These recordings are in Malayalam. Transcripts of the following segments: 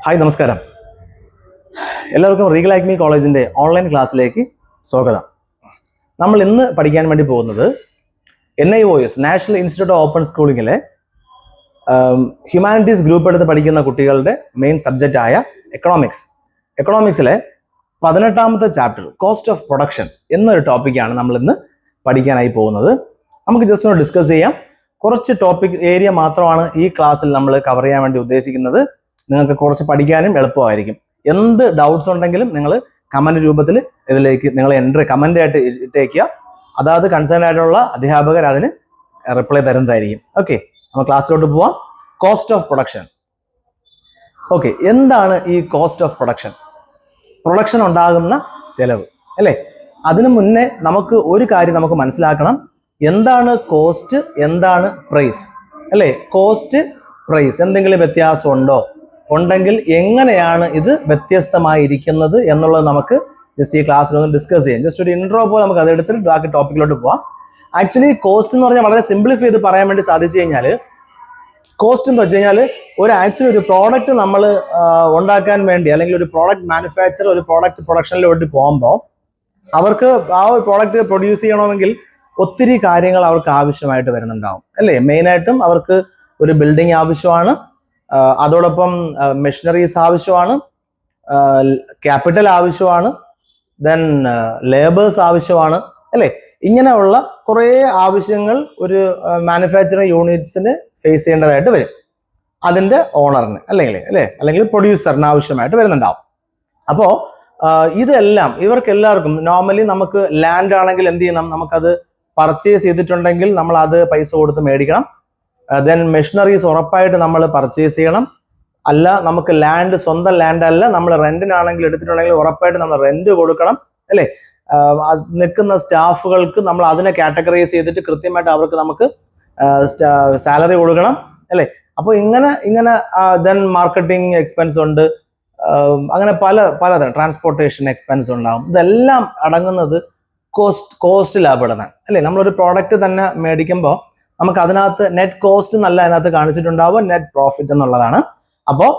ഹായ് നമസ്കാരം. എല്ലാവർക്കും റീഗൽ ആക്മി കോളേജിൻ്റെ ഓൺലൈൻ ക്ലാസ്സിലേക്ക് സ്വാഗതം. നമ്മൾ ഇന്ന് പഠിക്കാൻ വേണ്ടി പോകുന്നത് NIOS national institute of open സ്കൂളിങ്ങിലെ ഹ്യൂമാനിറ്റീസ് ഗ്രൂപ്പ് എടുത്ത് പഠിക്കുന്ന കുട്ടികളുടെ മെയിൻ സബ്ജക്റ്റായ എക്കണോമിക്സിലെ 18ാമത്തെ ചാപ്റ്റർ കോസ്റ്റ് ഓഫ് പ്രൊഡക്ഷൻ എന്നൊരു ടോപ്പിക്കാണ് നമ്മൾ ഇന്ന് പഠിക്കാനായി പോകുന്നത്. നമുക്ക് ജസ്റ്റ് ഒന്ന് ഡിസ്കസ് ചെയ്യാം. കുറച്ച് ടോപ്പിക് ഏരിയ മാത്രമാണ് ഈ ക്ലാസ്സിൽ നമ്മൾ കവർ ചെയ്യാൻ വേണ്ടി ഉദ്ദേശിക്കുന്നത്. നിങ്ങൾക്ക് കുറച്ച് പഠിക്കാനും എളുപ്പമായിരിക്കും. എന്ത് ഡൗട്ട്സ് ഉണ്ടെങ്കിലും നിങ്ങൾ കമൻറ്റ് രൂപത്തിൽ ഇതിലേക്ക് നിങ്ങൾ കമൻ്റ് ആയിട്ട് ഇട്ടേക്കുക. അതായത് കൺസേൺ ആയിട്ടുള്ള അധ്യാപകർ അതിന് റിപ്ലൈ തരുന്നതായിരിക്കും. ഓക്കെ, നമ്മൾ ക്ലാസ്സിലോട്ട് പോവാം. Cost of production. ഓക്കെ, എന്താണ് ഈ കോസ്റ്റ് ഓഫ് പ്രൊഡക്ഷൻ? പ്രൊഡക്ഷൻ ഉണ്ടാകുന്ന ചെലവ് അല്ലേ? അതിനു മുന്നേ നമുക്ക് ഒരു കാര്യം നമുക്ക് മനസ്സിലാക്കണം. എന്താണ് കോസ്റ്റ്, എന്താണ് പ്രൈസ് അല്ലേ? കോസ്റ്റ്, പ്രൈസ് എന്തെങ്കിലും വ്യത്യാസം ഉണ്ടെങ്കിൽ എങ്ങനെയാണ് ഇത് വ്യത്യസ്തമായിരിക്കുന്നത് എന്നുള്ളത് നമുക്ക് ജസ്റ്റ് ഈ ക്ലാസ്സിൽ ഒന്ന് ഡിസ്കസ് ചെയ്യാം. ജസ്റ്റ് ഒരു ഇൻട്രോ പോലെ നമുക്ക് അതെടുത്തിട്ട് ബാക്കി ടോപ്പിക്കിലോട്ട് പോവാം. ആക്ച്വലി കോസ്റ്റ് എന്ന് പറഞ്ഞാൽ വളരെ സിംപ്ലിഫൈ ചെയ്ത് പറയാൻ വേണ്ടി സാധിച്ചു കഴിഞ്ഞാൽ, കോസ്റ്റ് എന്ന് വെച്ച് കഴിഞ്ഞാൽ ഒരു പ്രോഡക്റ്റ് നമ്മൾ ഉണ്ടാക്കാൻ വേണ്ടി അല്ലെങ്കിൽ ഒരു പ്രോഡക്റ്റ് മാനുഫാക്ചർ ഒരു പ്രോഡക്റ്റ് പ്രൊഡക്ഷനിലോട്ട് പോകുമ്പോൾ അവർക്ക് ആ ഒരു പ്രോഡക്റ്റ് പ്രൊഡ്യൂസ് ചെയ്യണമെങ്കിൽ ഒത്തിരി കാര്യങ്ങൾ അവർക്ക് ആവശ്യമായിട്ട് വരുന്നുണ്ടാവും അല്ലേ? മെയിനായിട്ടും അവർക്ക് ഒരു ബിൽഡിംഗ് ആവശ്യമാണ്, അതോടൊപ്പം മെഷീനറീസ് ആവശ്യമാണ്, ക്യാപിറ്റൽ ആവശ്യമാണ്, ദെൻ ലേബേഴ്സ് ആവശ്യമാണ് അല്ലേ? ഇങ്ങനെയുള്ള കുറേ ആവശ്യങ്ങൾ ഒരു മാനുഫാക്ചറിങ് യൂണിറ്റ്സിന് ഫേസ് ചെയ്യേണ്ടതായിട്ട് വരും. അതിൻ്റെ ഓണറിന് അല്ലെങ്കിൽ പ്രൊഡ്യൂസറിന് ആവശ്യമായിട്ട് വരുന്നുണ്ടാവും. അപ്പോൾ ഇതെല്ലാം ഇവർക്കെല്ലാവർക്കും നോർമലി നമുക്ക് ലാൻഡ് ആണെങ്കിൽ എന്ത് ചെയ്യണം? നമുക്കത് പർച്ചേസ് ചെയ്തിട്ടുണ്ടെങ്കിൽ നമ്മൾ അത് പൈസ കൊടുത്ത് മേടിക്കണം. ദെൻ മെഷീനറീസ് ഉറപ്പായിട്ട് നമ്മൾ പർച്ചേസ് ചെയ്യണം. അല്ല നമുക്ക് സ്വന്തം ലാൻഡ് അല്ല, നമ്മൾ റെന്റിനാണെങ്കിൽ എടുത്തിട്ടുണ്ടെങ്കിൽ ഉറപ്പായിട്ട് നമ്മൾ റെന്റ് കൊടുക്കണം അല്ലേ? നിൽക്കുന്ന സ്റ്റാഫുകൾക്ക് നമ്മൾ അതിനെ കാറ്റഗറൈസ് ചെയ്തിട്ട് കൃത്യമായിട്ട് അവർക്ക് നമുക്ക് സാലറി കൊടുക്കണം അല്ലേ? അപ്പോൾ ഇങ്ങനെ ദെൻ മാർക്കറ്റിംഗ് എക്സ്പെൻസ് ഉണ്ട്, അങ്ങനെ പലതരം ട്രാൻസ്പോർട്ടേഷൻ എക്സ്പെൻസ് ഉണ്ടാവും. ഇതെല്ലാം അടങ്ങുന്നത് കോസ്റ്റിലാണ് പെടുന്നത് അല്ലേ? നമ്മളൊരു പ്രോഡക്റ്റ് തന്നെ മേടിക്കുമ്പോൾ നമുക്ക് അതിനകത്ത് നെറ്റ് കോസ്റ്റ് എന്നല്ല അതിനകത്ത് കാണിച്ചിട്ടുണ്ടാവുക, നെറ്റ് പ്രോഫിറ്റ് എന്നുള്ളതാണ്. അപ്പോൾ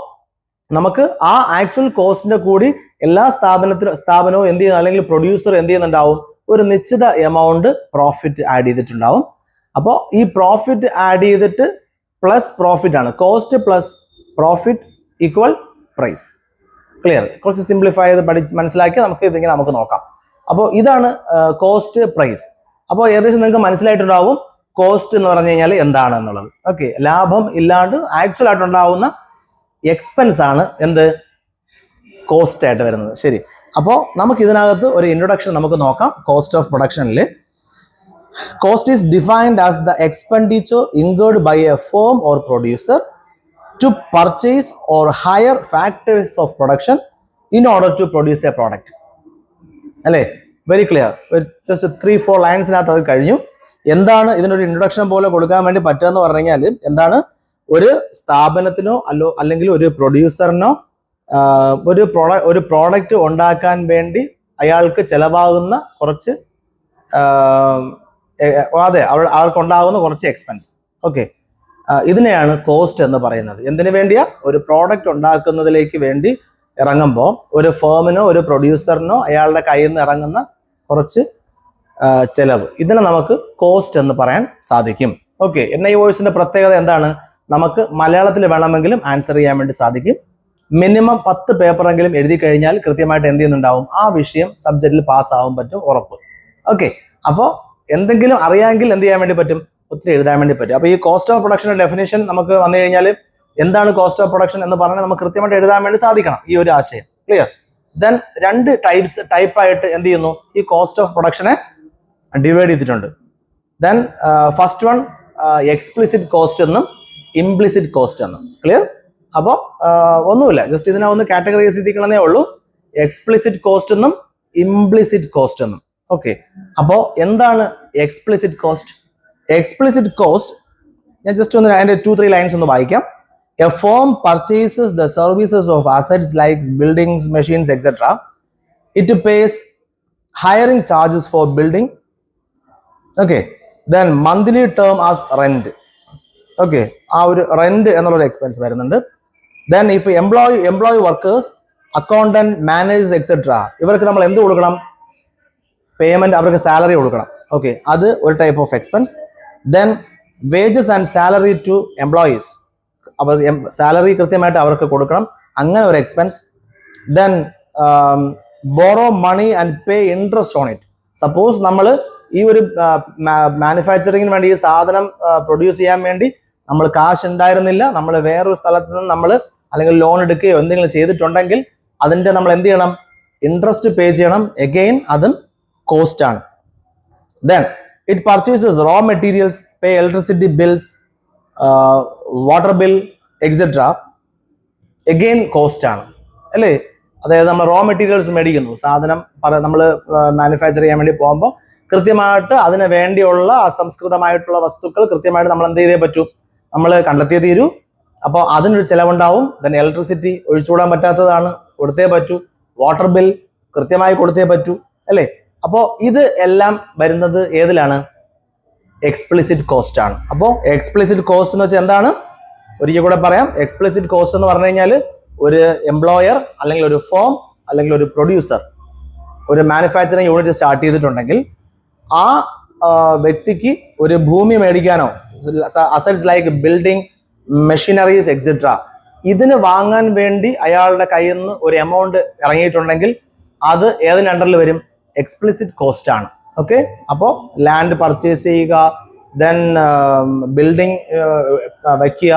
നമുക്ക് ആ ആക്ച്വൽ കോസ്റ്റിന്റെ കൂടി എല്ലാ സ്ഥാപനവും എന്ത് ചെയ്യുന്നു, അല്ലെങ്കിൽ പ്രൊഡ്യൂസർ എന്ത് ചെയ്യുന്നുണ്ടാവും? ഒരു നിശ്ചിത എമൗണ്ട് പ്രോഫിറ്റ് ആഡ് ചെയ്തിട്ടുണ്ടാവും. അപ്പോൾ ഈ പ്രോഫിറ്റ് ആഡ് ചെയ്തിട്ട് പ്ലസ് പ്രോഫിറ്റ് ആണ് cost plus profit equal price. Clear? കുറച്ച് സിംപ്ലിഫൈ ചെയ്ത് മനസ്സിലാക്കി നമുക്ക് നോക്കാം. അപ്പോൾ ഇതാണ് കോസ്റ്റ്, പ്രൈസ്. അപ്പോൾ ഏകദേശം നിങ്ങൾക്ക് മനസ്സിലായിട്ടുണ്ടാവും കോസ്റ്റ് എന്ന് പറഞ്ഞു കഴിഞ്ഞാൽ എന്താണെന്നുള്ളത്. ഓക്കെ, ലാഭം ഇല്ലാണ്ട് ആക്ച്വൽ ആയിട്ടുണ്ടാവുന്ന എക്സ്പെൻസ് ആണ് എന്ത് കോസ്റ്റ് ആയിട്ട് വരുന്നത്. ശരി, അപ്പോൾ നമുക്ക് ഇതിനകത്ത് ഒരു ഇൻട്രൊഡക്ഷൻ നമുക്ക് നോക്കാം. കോസ്റ്റ് ഓഫ് പ്രൊഡക്ഷനിൽ cost is defined as the expenditure incurred by a firm or producer to purchase or hire factors of production in order to produce a product അല്ലേ? Very clear. ജസ്റ്റ് 3-4 ലൈൻസിനകത്ത് അത് കഴിഞ്ഞു. എന്താണ് ഇതിനൊരു ഇൻട്രൊഡക്ഷൻ പോലെ കൊടുക്കാൻ വേണ്ടി പറ്റുക എന്ന് പറഞ്ഞു കഴിഞ്ഞാൽ, എന്താണ് ഒരു സ്ഥാപനത്തിനോ അല്ലെങ്കിൽ ഒരു പ്രൊഡ്യൂസറിനോ ഒരു പ്രോഡക്റ്റ് ഉണ്ടാക്കാൻ വേണ്ടി അയാൾക്ക് ചെലവാകുന്ന കുറച്ച് അവർക്കുണ്ടാകുന്ന കുറച്ച് എക്സ്പെൻസ്. ഓക്കെ, ഇതിനെയാണ് കോസ്റ്റ് എന്ന് പറയുന്നത്. എന്തിനു വേണ്ടിയാ? ഒരു പ്രോഡക്റ്റ് ഉണ്ടാക്കുന്നതിലേക്ക് വേണ്ടി ഇറങ്ങുമ്പോൾ ഒരു ഫേമിനോ ഒരു പ്രൊഡ്യൂസറിനോ അയാളുടെ കയ്യിൽ നിന്ന് ഇറങ്ങുന്ന കുറച്ച് ചെലവ്, ഇതിനെ നമുക്ക് കോസ്റ്റ് എന്ന് പറയാൻ സാധിക്കും. ഓക്കെ, NIOSന്റെ പ്രത്യേകത എന്താണ്? നമുക്ക് മലയാളത്തിൽ വേണമെങ്കിലും ആൻസർ ചെയ്യാൻ വേണ്ടി സാധിക്കും. മിനിമം 10 പേപ്പറെങ്കിലും എഴുതി കഴിഞ്ഞാൽ കൃത്യമായിട്ട് എന്ത് ചെയ്യുന്നുണ്ടാവും? ആ വിഷയം സബ്ജക്റ്റിൽ പാസ്സാവാൻ പറ്റും, ഉറപ്പ്. ഓക്കെ, അപ്പോൾ എന്തെങ്കിലും അറിയാമെങ്കിൽ എന്ത് ചെയ്യാൻ വേണ്ടി പറ്റും? ഒത്തിരി എഴുതാൻ വേണ്ടി പറ്റും. അപ്പോൾ ഈ കോസ്റ്റ് ഓഫ് പ്രൊഡക്ഷൻ്റെ ഡെഫിനേഷൻ നമുക്ക് വന്നു കഴിഞ്ഞാൽ എന്താണ് കോസ്റ്റ് ഓഫ് പ്രൊഡക്ഷൻ എന്ന് പറഞ്ഞാൽ നമുക്ക് കൃത്യമായിട്ട് എഴുതാൻ വേണ്ടി സാധിക്കണം ഈ ഒരു ആശയം. ക്ലിയർ? ദെൻ 2 ടൈപ്പായിട്ട് എന്ത് ചെയ്യുന്നു? ഈ കോസ്റ്റ് ഓഫ് പ്രൊഡക്ഷനെ ഡിവൈഡ് ചെയ്തിട്ടുണ്ട്. Then first one explicit cost എന്നും ഇംപ്ലിസിറ്റ് കോസ്റ്റ് എന്നും. ക്ലിയർ? അപ്പോൾ ഒന്നുമില്ല, ജസ്റ്റ് ഇതിനെ ഒന്ന് കാറ്റഗറൈസ് ചെയ്തിരിക്കണമെന്നേ ഉള്ളൂ. എക്സ്പ്ലിസിറ്റ് കോസ്റ്റ് എന്നും ഇംപ്ലിസിറ്റ് കോസ്റ്റ് എന്നും. ഓക്കെ, അപ്പോൾ എന്താണ് എക്സ്പ്ലിസിറ്റ് കോസ്റ്റ്? എക്സ്പ്ലിസിറ്റ് കോസ്റ്റ് ഞാൻ ജസ്റ്റ് ഒന്ന് അതിൻ്റെ 2-3 ലൈൻസ് ഒന്ന് വായിക്കാം. A firm purchases the services of assets like buildings, machines, etc. It pays hiring charges for building. Okay, then monthly term as rent. Okay, ആ ഒരു റെന്റ് എന്നുള്ളൊരു എക്സ്പെൻസ് വരുന്നുണ്ട്. Then if employee workers, accountant, managers etcetera, ഇവർക്ക് നമ്മൾ എന്ത് കൊടുക്കണം? പേയ്മെന്റ്, അവർക്ക് സാലറി കൊടുക്കണം. ഓക്കെ, അത് ഒരു type of expense. Then wages and salary to employees, അവർ സാലറി കൃത്യമായിട്ട് അവർക്ക് കൊടുക്കണം, അങ്ങനെ ഒരു expense. Then borrow money and pay interest on it. Suppose നമ്മൾ ഈ ഒരു മാനുഫാക്ചറിങ്ങിന് വേണ്ടി ഈ സാധനം പ്രൊഡ്യൂസ് ചെയ്യാൻ വേണ്ടി നമ്മൾ കാശ് ഉണ്ടായിരുന്നില്ല, നമ്മൾ വേറൊരു സ്ഥലത്ത് നിന്ന് നമ്മൾ അല്ലെങ്കിൽ ലോൺ എടുക്കുകയോ എന്തെങ്കിലും ചെയ്തിട്ടുണ്ടെങ്കിൽ അതിൻ്റെ നമ്മൾ എന്ത് ചെയ്യണം? ഇൻട്രസ്റ്റ് പേ ചെയ്യണം. എഗെയിൻ അതും കോസ്റ്റ് ആണ്. Then it purchases raw materials, pay electricity bills, water bill etcetera, again cost ആണ് അല്ലേ? അതായത് നമ്മൾ റോ മെറ്റീരിയൽസ് മേടിക്കുന്നു, സാധനം നമ്മൾ മാനുഫാക്ചർ ചെയ്യാൻ വേണ്ടി പോകുമ്പോൾ കൃത്യമായിട്ട് അതിന് വേണ്ടിയുള്ള അസംസ്കൃതമായിട്ടുള്ള വസ്തുക്കൾ കൃത്യമായിട്ട് നമ്മൾ എന്ത് ചെയ്തേ പറ്റൂ? നമ്മൾ കണ്ടെത്തിയേ തീരൂ. അപ്പോൾ അതിനൊരു ചിലവുണ്ടാവും. ദെൻ ഇലക്ട്രിസിറ്റി ഒഴിച്ചുകൂടാൻ പറ്റാത്തതാണ്, കൊടുത്തേ പറ്റൂ. വാട്ടർ ബിൽ കൃത്യമായി കൊടുത്തേ പറ്റൂ അല്ലേ? അപ്പോൾ ഇത് എല്ലാം വരുന്നത് ഏതിലാണ്? എക്സ്പ്ലിസിറ്റ് കോസ്റ്റ് ആണ്. അപ്പോൾ എക്സ്പ്ലിസിറ്റ് കോസ്റ്റ് എന്ന് വെച്ചാൽ എന്താണ്? ഒരിക്കൽ കൂടെ പറയാം. എക്സ്പ്ലിസിറ്റ് കോസ്റ്റ് എന്ന് പറഞ്ഞു കഴിഞ്ഞാൽ ഒരു എംപ്ലോയർ അല്ലെങ്കിൽ ഒരു ഫേം അല്ലെങ്കിൽ ഒരു പ്രൊഡ്യൂസർ ഒരു മാനുഫാക്ചറിങ് യൂണിറ്റ് സ്റ്റാർട്ട് ചെയ്തിട്ടുണ്ടെങ്കിൽ ആ വ്യക്തിക്ക് ഒരു ഭൂമി മേടിക്കാനോ, assets like building, machineries etcetera, ഇതിന് വാങ്ങാൻ വേണ്ടി അയാളുടെ കയ്യിൽ നിന്ന് ഒരു എമൗണ്ട് ഇറങ്ങിയിട്ടുണ്ടെങ്കിൽ അത് ഏതിന് അണ്ടറിൽ വരും? എക്സ്പ്ലിസിറ്റ് കോസ്റ്റ് ആണ്. ഓക്കെ, അപ്പോൾ ലാൻഡ് പർച്ചേസ് ചെയ്യുക, ദെൻ ബിൽഡിംഗ് വയ്ക്കുക,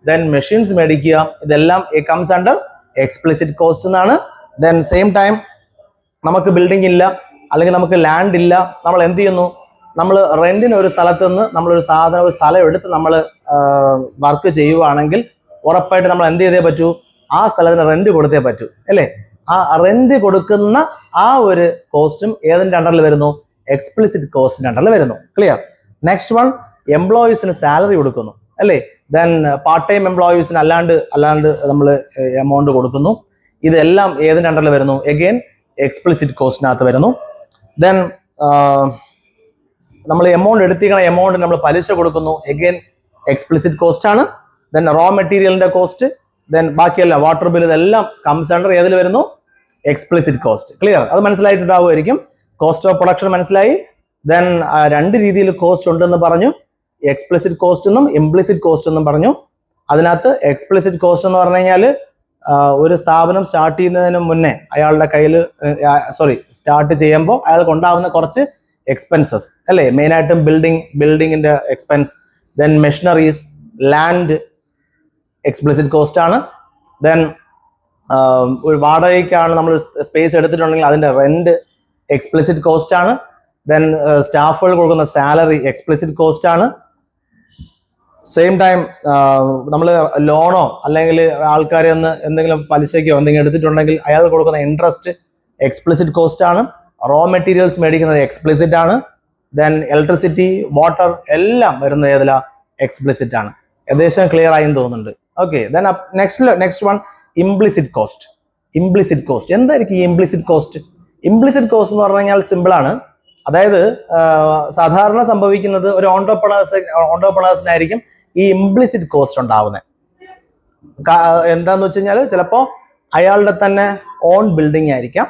ദെൻ മെഷീൻസ് മേടിക്കുക, ഇതെല്ലാം കംസ് അണ്ടർ എക്സ്പ്ലിസിറ്റ് കോസ്റ്റ് എന്നാണ്. ദെൻ സെയിം ടൈം നമുക്ക് ബിൽഡിംഗ് ഇല്ല അല്ലെങ്കിൽ നമുക്ക് ലാൻഡ് ഇല്ല, നമ്മൾ എന്ത് ചെയ്യുന്നു? നമ്മൾ റെന്റിന് ഒരു സ്ഥലത്ത് നിന്ന് നമ്മളൊരു സ്ഥലം എടുത്ത് നമ്മൾ വർക്ക് ചെയ്യുവാണെങ്കിൽ ഉറപ്പായിട്ട് നമ്മൾ എന്ത് ചെയ്തേ പറ്റൂ? ആ സ്ഥലത്തിന് റെന്റ് കൊടുത്തേ പറ്റൂ അല്ലേ? ആ റെന്റ് കൊടുക്കുന്ന ആ ഒരു കോസ്റ്റും ഏതിൻ്റെ അണ്ടറിൽ വരുന്നു? എക്സ്പ്ലിസിറ്റ് കോസ്റ്റിന്റെ അണ്ടറിൽ വരുന്നു. ക്ലിയർ? നെക്സ്റ്റ് വൺ, എംപ്ലോയീസിന് സാലറി കൊടുക്കുന്നു അല്ലേ? ദെൻ പാർട്ട് ടൈം എംപ്ലോയീസിന് അല്ലാണ്ട് നമ്മൾ എമൗണ്ട് കൊടുക്കുന്നു. ഇതെല്ലാം ഏതിൻ്റെ അണ്ടറിൽ വരുന്നു? എഗെയിൻ എക്സ്പ്ലിസിറ്റ് കോസ്റ്റിനകത്ത് വരുന്നു. ദെൻ നമ്മൾ എമൗണ്ട് എടുത്തിരിക്കണ എമൗണ്ട് നമ്മൾ പലിശ കൊടുക്കുന്നു, എഗെയിൻ എക്സ്പ്ലിസിറ്റ് കോസ്റ്റ് ആണ്. ദെൻ റോ മെറ്റീരിയലിന്റെ കോസ്റ്റ്, ദെൻ ബാക്കിയല്ല വാട്ടർ ബിൽ, ഇതെല്ലാം കംസ് അണ്ടർ ഏതിൽ വരുന്നു? Explicit cost. ക്ലിയർ? അത് മനസ്സിലായിട്ടുണ്ടാവുമായിരിക്കും. കോസ്റ്റ് ഓഫ് പ്രൊഡക്ഷൻ മനസ്സിലായി. ദെൻ രണ്ട് രീതിയിൽ കോസ്റ്റ് ഉണ്ടെന്ന് പറഞ്ഞു, എക്സ്പ്ലിസിറ്റ് കോസ്റ്റ് എന്നും ഇംപ്ലിസിറ്റ് കോസ്റ്റ് എന്നും പറഞ്ഞു. അതിനകത്ത് എക്സ്പ്ലിസിറ്റ് കോസ്റ്റ് എന്ന് പറഞ്ഞു കഴിഞ്ഞാൽ ഒരു സ്ഥാപനം സ്റ്റാർട്ട് ചെയ്യുന്നതിന് മുന്നേ അയാളുടെ കയ്യിൽ സ്റ്റാർട്ട് ചെയ്യുമ്പോൾ അയാൾക്ക് ഉണ്ടാവുന്ന കുറച്ച് എക്സ്പെൻസസ് അല്ലേ? മെയിനായിട്ടും ബിൽഡിങ്ങിന്റെ expense, then machineries, land explicit cost ആണ്. ദെൻ ഒരു വാടകയ്ക്കാണ് നമ്മൾ സ്പേസ് എടുത്തിട്ടുണ്ടെങ്കിൽ അതിന്റെ റെന്റ് എക്സ്പ്ലിസിറ്റ് കോസ്റ്റ് ആണ്. ദെൻ സ്റ്റാഫുകൾ കൊടുക്കുന്ന സാലറി എക്സ്പ്ലിസിറ്റ് കോസ്റ്റ് ആണ്. സെയിം ടൈം നമ്മൾ ലോണോ അല്ലെങ്കിൽ ആൾക്കാരെ ഒന്ന് എന്തെങ്കിലും പലിശയ്ക്കോ എന്തെങ്കിലും എടുത്തിട്ടുണ്ടെങ്കിൽ അയാൾ കൊടുക്കുന്ന ഇൻട്രസ്റ്റ് എക്സ്പ്ലിസിറ്റ് കോസ്റ്റ് ആണ്. റോ മെറ്റീരിയൽസ് മേടിക്കുന്നത് എക്സ്പ്ലിസിറ്റ് ആണ്. ദെൻ ഇലക്ട്രിസിറ്റി, വാട്ടർ എല്ലാം വരുന്നത് ഏതിലാ? എക്സ്പ്ലിസിറ്റ് ആണ്. ഏകദേശം ക്ലിയർ ആയി തോന്നുന്നുണ്ട്. Okay, then next one, implicit cost. Implicit cost എന്തായിരിക്കും ഈ ഇംപ്ലിസിറ്റ് കോസ്റ്റ്? ഇംപ്ലിസിറ്റ് കോസ്റ്റ് എന്ന് പറഞ്ഞു കഴിഞ്ഞാൽ സിമ്പിൾ ആണ്. അതായത് സാധാരണ സംഭവിക്കുന്നത് ഒരു ഓൺട്രപ്രണേഴ്സിനായിരിക്കും ഈ ഇംപ്ലിസിറ്റ് കോസ്റ്റ് ഉണ്ടാവുന്നത്. എന്താന്ന് വെച്ച് കഴിഞ്ഞാൽ ചിലപ്പോൾ അയാളുടെ തന്നെ ഓൺ ബിൽഡിംഗ് ആയിരിക്കാം.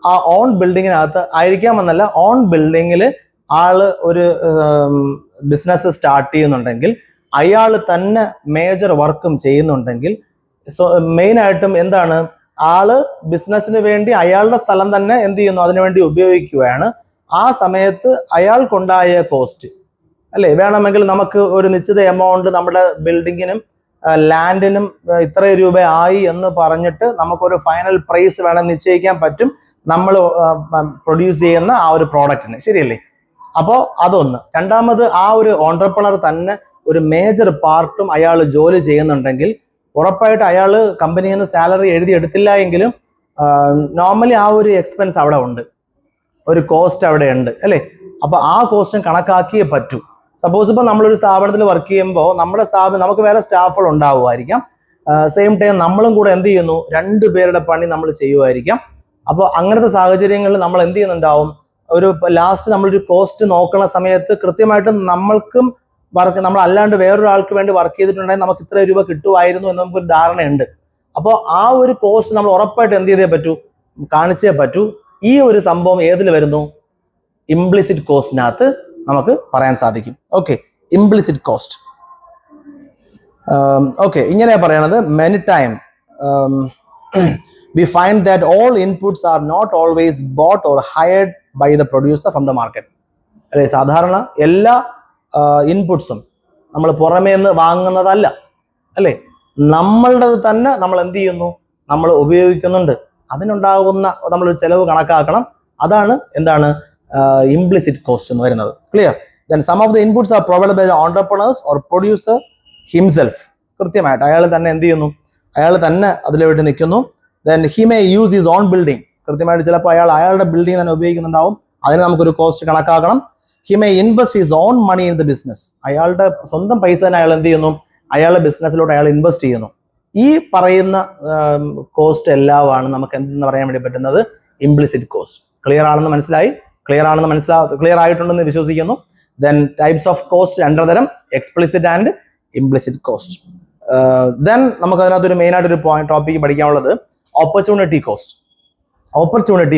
ആ ഓൺ ബിൽഡിങ്ങിനകത്ത് ആയിരിക്കാമെന്നല്ല, ഓൺ ബിൽഡിങ്ങിൽ ആള് ഒരു ബിസിനസ് സ്റ്റാർട്ട് ചെയ്യുന്നുണ്ടെങ്കിൽ അയാൾ തന്നെ മേജർ വർക്കും ചെയ്യുന്നുണ്ടെങ്കിൽ മെയിനായിട്ടും എന്താണ്, ആള് ബിസിനസ്സിന് വേണ്ടി അയാളുടെ സ്ഥലം തന്നെ എന്ത് ചെയ്യുന്നു, അതിനുവേണ്ടി ഉപയോഗിക്കുകയാണ്. ആ സമയത്ത് അയാൾക്കുണ്ടായ കോസ്റ്റ് അല്ലേ, വേണമെങ്കിൽ നമുക്ക് ഒരു നിശ്ചിത എമൗണ്ട് നമ്മുടെ ബിൽഡിങ്ങിനും ലാൻഡിനും ഇത്ര രൂപ ആയി എന്ന് പറഞ്ഞിട്ട് നമുക്കൊരു ഫൈനൽ പ്രൈസ് വേണം നിശ്ചയിക്കാൻ പറ്റും നമ്മൾ പ്രൊഡ്യൂസ് ചെയ്യുന്ന ആ ഒരു പ്രോഡക്റ്റിന്. ശരിയല്ലേ? അപ്പോൾ അതൊന്ന്. രണ്ടാമത്, ആ ഒരു ഓൺട്രപ്രണർ തന്നെ ഒരു മേജർ പാർട്ടും അയാൾ ജോലി ചെയ്യുന്നുണ്ടെങ്കിൽ ഉറപ്പായിട്ട് അയാൾ കമ്പനിയിൽ നിന്ന് സാലറി എഴുതിയെടുത്തില്ല എങ്കിലും നോർമലി ആ ഒരു എക്സ്പെൻസ് അവിടെ ഉണ്ട്, ഒരു കോസ്റ്റ് അവിടെ ഉണ്ട് അല്ലേ? അപ്പോൾ ആ കോസ്റ്റും കണക്കാക്കിയേ പറ്റൂ. സപ്പോസ് ഇപ്പോൾ നമ്മളൊരു സ്ഥാപനത്തിൽ വർക്ക് ചെയ്യുമ്പോൾ നമ്മുടെ സ്ഥാപനം നമുക്ക് വേറെ സ്റ്റാഫുകൾ ഉണ്ടാവുമായിരിക്കാം. സെയിം ടൈം നമ്മളും കൂടെ എന്ത് ചെയ്യുന്നു, 2 പേരുടെ പണി നമ്മൾ ചെയ്യുമായിരിക്കാം. അപ്പോൾ അങ്ങനത്തെ സാഹചര്യങ്ങളിൽ നമ്മൾ എന്ത് ചെയ്യുന്നുണ്ടാവും, ഒരു ലാസ്റ്റ് നമ്മളൊരു കോസ്റ്റ് നോക്കുന്ന സമയത്ത് കൃത്യമായിട്ടും നമ്മൾക്കും വർക്ക് നമ്മൾ അല്ലാണ്ട് വേറൊരാൾക്ക് വേണ്ടി വർക്ക് ചെയ്തിട്ടുണ്ടെങ്കിൽ നമുക്ക് ഇത്ര രൂപ കിട്ടുമായിരുന്നു എന്ന് നമുക്കൊരു ധാരണയുണ്ട്. അപ്പോൾ ആ ഒരു കോസ്റ്റ് നമ്മൾ ഉറപ്പായിട്ട് എന്ത് ചെയ്തേ പറ്റൂ, കാണിച്ചേ പറ്റൂ. ഈ ഒരു സംഭവം ഏതിൽ വരുന്നു? ഇംപ്ലിസിറ്റ് കോസ്റ്റിനകത്ത് നമുക്ക് പറയാൻ സാധിക്കും. Okay, implicit cost. ഓക്കെ, ഇങ്ങനെയാണ് പറയണത്. Many time we find that all inputs are not always bought or hired by the producer from the market. അല്ലെ, സാധാരണ എല്ലാ ഇൻപുട്സും നമ്മൾ പുറമേ നിന്ന് വാങ്ങുന്നതല്ല, അല്ലേ, നമ്മളുടെ തന്നെ നമ്മൾ എന്ത് ചെയ്യുന്നു, നമ്മൾ ഉപയോഗിക്കുന്നുണ്ട്. അതിനുണ്ടാകുന്ന നമ്മളൊരു ചെലവ് കണക്കാക്കണം. അതാണ് എന്താണ് ഇംപ്ലിസിറ്റ് കോസ്റ്റ് എന്ന് വരുന്നത്. Clear? Then some of the inputs are provided by the entrepreneurs or producer himself. കൃത്യമായിട്ട് അയാൾ തന്നെ എന്ത് ചെയ്യുന്നു, അയാൾ തന്നെ അതിൽ വേണ്ടി നിൽക്കുന്നു. Then he may use his own building. കൃത്യമായിട്ട് ചിലപ്പോൾ അയാളുടെ ബിൽഡിംഗ് തന്നെ ഉപയോഗിക്കുന്നുണ്ടാവും. അതിന് നമുക്കൊരു കോസ്റ്റ് കണക്കാക്കണം. He may invest his own money in the business. അയാളുടെ സ്വന്തം പൈസ തന്നെ അയാൾ എന്ത് ചെയ്യുന്നു, അയാളുടെ ബിസിനസ്സിലോട്ട് അയാൾ ഇൻവെസ്റ്റ് ചെയ്യുന്നു. ഈ പറയുന്ന കോസ്റ്റ് എല്ലാമാണ് നമുക്ക് എന്തെന്ന് പറയാൻ വേണ്ടി പറ്റുന്നത് ഇംപ്ലിസിറ്റ് കോസ്റ്റ്. ക്ലിയർ ആയിട്ടുണ്ടെന്ന് വിശ്വസിക്കുന്നു. Then types of cost രണ്ട് തരം, explicit and implicit cost. Then നമുക്ക് അതിനകത്തൊരു മെയിനായിട്ടൊരു ടോപ്പിക്ക് പഠിക്കാനുള്ളത് ഓപ്പർച്യൂണിറ്റി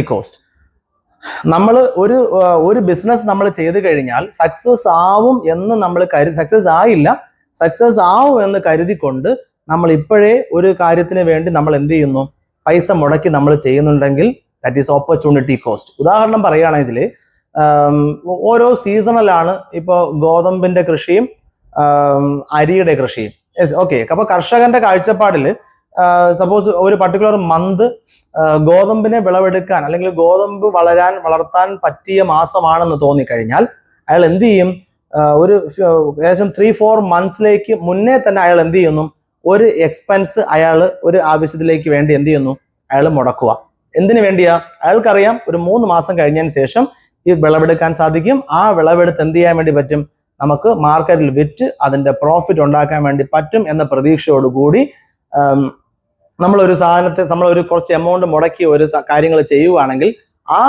കോസ്റ്റ്. നമ്മൾ ഒരു ബിസിനസ് നമ്മൾ ചെയ്ത് കഴിഞ്ഞാൽ സക്സസ് ആവും എന്ന് നമ്മൾ സക്സസ് ആവും എന്ന് കരുതിക്കൊണ്ട് നമ്മൾ ഇപ്പോഴേ ഒരു കാര്യത്തിന് വേണ്ടി നമ്മൾ എന്ത് ചെയ്യുന്നു, പൈസ മുടക്കി നമ്മൾ ചെയ്യുന്നുണ്ടെങ്കിൽ ദാറ്റ് ഈസ് ഓപ്പർച്യൂണിറ്റി കോസ്റ്റ്. ഉദാഹരണം പറയുകയാണെങ്കിൽ ഓരോ സീസണലാണ് ഇപ്പോൾ ഗോതമ്പിന്റെ കൃഷിയും അരിയുടെ കൃഷിയും. ഓക്കെ, അപ്പോൾ കർഷകന്റെ കാഴ്ചപ്പാടിൽ സപ്പോസ് ഒരു പർട്ടിക്കുലർ മന്ത് ഗോതമ്പിനെ വിളവെടുക്കാൻ അല്ലെങ്കിൽ ഗോതമ്പ് വളർത്താൻ പറ്റിയ മാസമാണെന്ന് തോന്നിക്കഴിഞ്ഞാൽ അയാൾ എന്ത് ചെയ്യും, ഒരു ഏകദേശം 3-4 മന്ത്സിലേക്ക് മുന്നേ തന്നെ അയാൾ എന്ത് ചെയ്യുന്നു, ഒരു എക്സ്പെൻസ് അയാൾ ഒരു ആവശ്യത്തിലേക്ക് വേണ്ടി എന്ത് ചെയ്യുന്നു, അയാൾ മുടക്കുക. എന്തിനു വേണ്ടിയാ? അയാൾക്കറിയാം ഒരു 3 മാസം കഴിഞ്ഞതിന് ശേഷം ഈ വിളവെടുക്കാൻ സാധിക്കും. ആ വിളവെടുത്ത് എന്ത് ചെയ്യാൻ വേണ്ടി പറ്റും, നമുക്ക് മാർക്കറ്റിൽ വിറ്റ് അതിന്റെ പ്രോഫിറ്റ് ഉണ്ടാക്കാൻ വേണ്ടി പറ്റും എന്ന പ്രതീക്ഷയോടുകൂടി നമ്മളൊരു സാധനത്തെ നമ്മളൊരു കുറച്ച് എമൗണ്ട് മുടക്കി ഒരു കാര്യങ്ങൾ ചെയ്യുകയാണെങ്കിൽ ആ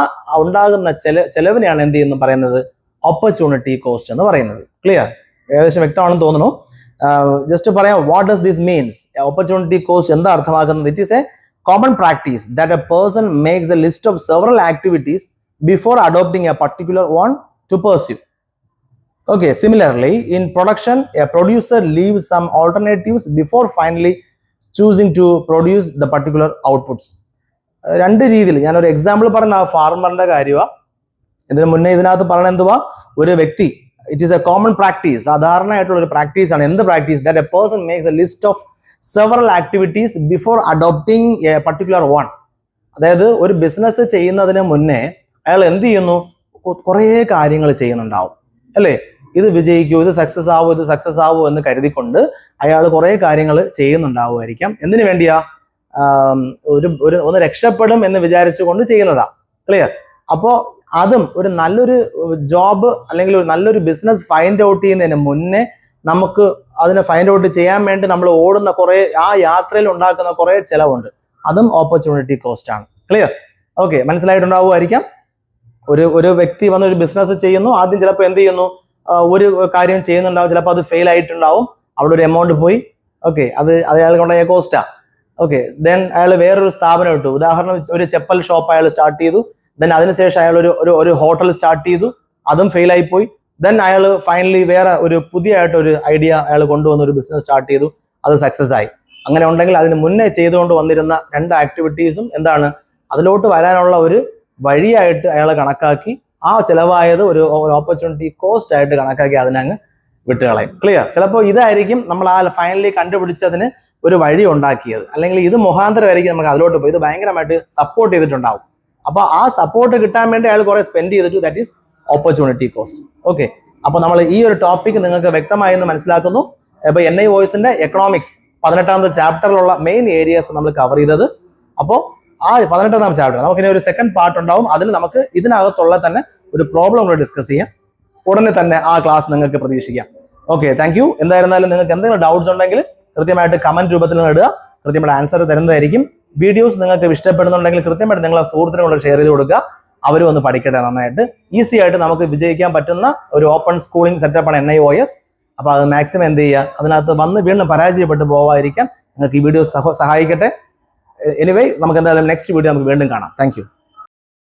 ഉണ്ടാകുന്ന ചെലവിനെയാണ് എന്ത് ചെയ്യുന്നു പറയുന്നത് ഓപ്പർച്യൂണിറ്റി കോസ്റ്റ് എന്ന് പറയുന്നത്. ക്ലിയർ? ഏകദേശം വ്യക്തമാണെന്ന് തോന്നുന്നു. ജസ്റ്റ് പറയാം, what does this means? Opportunity cost എന്താ അർത്ഥമാക്കുന്നത്? It is A common practice that a person makes a list of several activities before adopting a particular one to pursue. Okay, similarly, in production, a producer leaves some alternatives before finally choosing to produce the particular outputs. രണ്ട് രീതിയിൽ ഞാനൊരു എക്സാമ്പിൾ പറഞ്ഞ ആ ഫാർമറിന്റെ കാര്യമാണ്. ഇതിന് മുന്നേ ഇതിനകത്ത് പറഞ്ഞ എന്തുവാ, ഒരു വ്യക്തി, it is a common practice, സാധാരണയായിട്ടുള്ള ഒരു പ്രാക്ടീസ് ആണ്. എന്ത് practice? That a person makes a list of several activities before adopting a particular one. അതായത് ഒരു ബിസിനസ് ചെയ്യുന്നതിന് മുന്നേ അയാൾ എന്ത് ചെയ്യുന്നു, കുറേ കാര്യങ്ങൾ ചെയ്യുന്നുണ്ടാവും, അല്ലേ? ഇത് വിജയിക്കൂ, ഇത് സക്സസ് ആവൂ എന്ന് കരുതിക്കൊണ്ട് അയാൾ കുറേ കാര്യങ്ങൾ ചെയ്യുന്നുണ്ടാവുമായിരിക്കാം. എന്തിനു വേണ്ടിയാ? ഒന്ന് രക്ഷപ്പെടും എന്ന് വിചാരിച്ചുകൊണ്ട് ചെയ്യുന്നതാ. ക്ലിയർ? അപ്പോൾ അതും ഒരു നല്ലൊരു ജോബ് അല്ലെങ്കിൽ ഒരു നല്ലൊരു ബിസിനസ് ഫൈൻഡ് ഔട്ട് ചെയ്യുന്നതിന് മുന്നേ നമുക്ക് അതിനെ ഫൈൻഡ് ഔട്ട് ചെയ്യാൻ വേണ്ടി നമ്മൾ ഓടുന്ന കുറേ, ആ യാത്രയിൽ ഉണ്ടാക്കുന്ന കുറേ ചിലവുണ്ട്. അതും ഓപ്പർച്യൂണിറ്റി കോസ്റ്റ് ആണ്. ക്ലിയർ? ഓക്കെ, മനസ്സിലായിട്ടുണ്ടാവുമായിരിക്കാം. ഒരു വ്യക്തി വന്ന് ഒരു ബിസിനസ് ചെയ്യുന്നു. ആദ്യം ചിലപ്പോൾ എന്ത് ചെയ്യുന്നു, ഒരു കാര്യം ചെയ്യുന്നുണ്ടാവും, ചിലപ്പോൾ അത് ഫെയിൽ ആയിട്ടുണ്ടാവും, അവിടെ ഒരു എമൗണ്ട് പോയി. ഓക്കെ, അത് അയാൾക്ക് ഉണ്ടായ കോസ്റ്റാ. ഓക്കെ, ദെൻ അയാൾ വേറൊരു സ്ഥാപനം ഇട്ടു. ഉദാഹരണം, ഒരു ചെപ്പൽ ഷോപ്പ് അയാൾ സ്റ്റാർട്ട് ചെയ്തു. ദെൻ അതിനുശേഷം അയാൾ ഒരു ഹോട്ടൽ സ്റ്റാർട്ട് ചെയ്തു, അതും ഫെയിൽ ആയിപ്പോയി. ദെൻ അയാൾ ഫൈനലി വേറെ ഒരു പുതിയതായിട്ടൊരു ഐഡിയ അയാൾ കൊണ്ടുവന്ന് ഒരു ബിസിനസ് സ്റ്റാർട്ട് ചെയ്തു, അത് സക്സസ് ആയി. അങ്ങനെ ഉണ്ടെങ്കിൽ അതിന് മുന്നേ ചെയ്തുകൊണ്ട് വന്നിരുന്ന 2 ആക്ടിവിറ്റീസും എന്താണ്, അതിലോട്ട് വരാനുള്ള ഒരു വഴിയായിട്ട് അയാൾ കണക്കാക്കി ആ ചിലവായത് ഒരു ഓപ്പർച്യൂണിറ്റി കോസ്റ്റ് ആയിട്ട് കണക്കാക്കി അതിനങ്ങ് വിട്ടുകളയും. ക്ലിയർ? ചിലപ്പോൾ ഇതായിരിക്കും നമ്മൾ ആ ഫൈനലി കണ്ടുപിടിച്ചതിന് ഒരു വഴി ഉണ്ടാക്കിയത്, അല്ലെങ്കിൽ ഇത് മുഖാന്തരമായിരിക്കും നമുക്ക് അതിലോട്ട് പോയി. ഇത് ഭയങ്കരമായിട്ട് സപ്പോർട്ട് ചെയ്തിട്ടുണ്ടാവും. അപ്പോൾ ആ സപ്പോർട്ട് കിട്ടാൻ വേണ്ടി അയാൾ കുറെ സ്പെൻഡ് ചെയ്തിട്ട്, that is opportunity cost. Okay, അപ്പോൾ നമ്മൾ ഈ ഒരു ടോപ്പിക് നിങ്ങൾക്ക് വ്യക്തമായി എന്ന് മനസ്സിലാക്കുന്നു. അപ്പോൾ NI വോയിസിന്റെ എക്കണോമിക്സ് 18ാമത്തെ ചാപ്റ്ററിലുള്ള മെയിൻ ഏരിയസ് നമ്മൾ കവർ ചെയ്തത്. അപ്പോൾ ആ 18ാം ചാപ്റ്റർ നമുക്കിനി ഒരു സെക്കൻഡ് പാർട്ട് ഉണ്ടാവും. അതിൽ നമുക്ക് ഇതിനകത്തുള്ള തന്നെ ഒരു പ്രോബ്ലം കൂടെ ഡിസ്കസ് ചെയ്യാം. ഉടനെ തന്നെ ആ ക്ലാസ് നിങ്ങൾക്ക് പ്രതീക്ഷിക്കാം. Okay, thank you. എന്തായിരുന്നാലും നിങ്ങൾക്ക് എന്തെങ്കിലും ഡൗട്ട്സ് ഉണ്ടെങ്കിൽ കൃത്യമായിട്ട് കമന്റ് രൂപത്തിൽ ഇടുക. കൃത്യമായിട്ട് ആൻസർ തരുന്നതായിരിക്കും. വീഡിയോസ് നിങ്ങൾക്ക് ഇഷ്ടപ്പെടുന്നുണ്ടെങ്കിൽ കൃത്യമായിട്ട് നിങ്ങളെ സുഹൃത്തിനോട് ഷെയർ ചെയ്ത് കൊടുക്കുക. അവരും ഒന്ന് പഠിക്കട്ടെ നന്നായിട്ട്. ഈസി ആയിട്ട് നമുക്ക് വിജയിക്കാൻ പറ്റുന്ന ഒരു ഓപ്പൺ സ്കൂളിംഗ് സെറ്റപ്പാണ് NI OS. അപ്പോൾ അത് മാക്സിമം എന്ത് ചെയ്യുക, അതിനകത്ത് വന്ന് വീണ്ടും പരാജയപ്പെട്ട് പോകാതിരിക്കാൻ നിങ്ങൾക്ക് ഈ വീഡിയോ സഹായിക്കട്ടെ. എനിവേ നമുക്ക് എന്തായാലും നെക്സ്റ്റ് വീഡിയോ നമുക്ക് വീണ്ടും കാണാം. താങ്ക്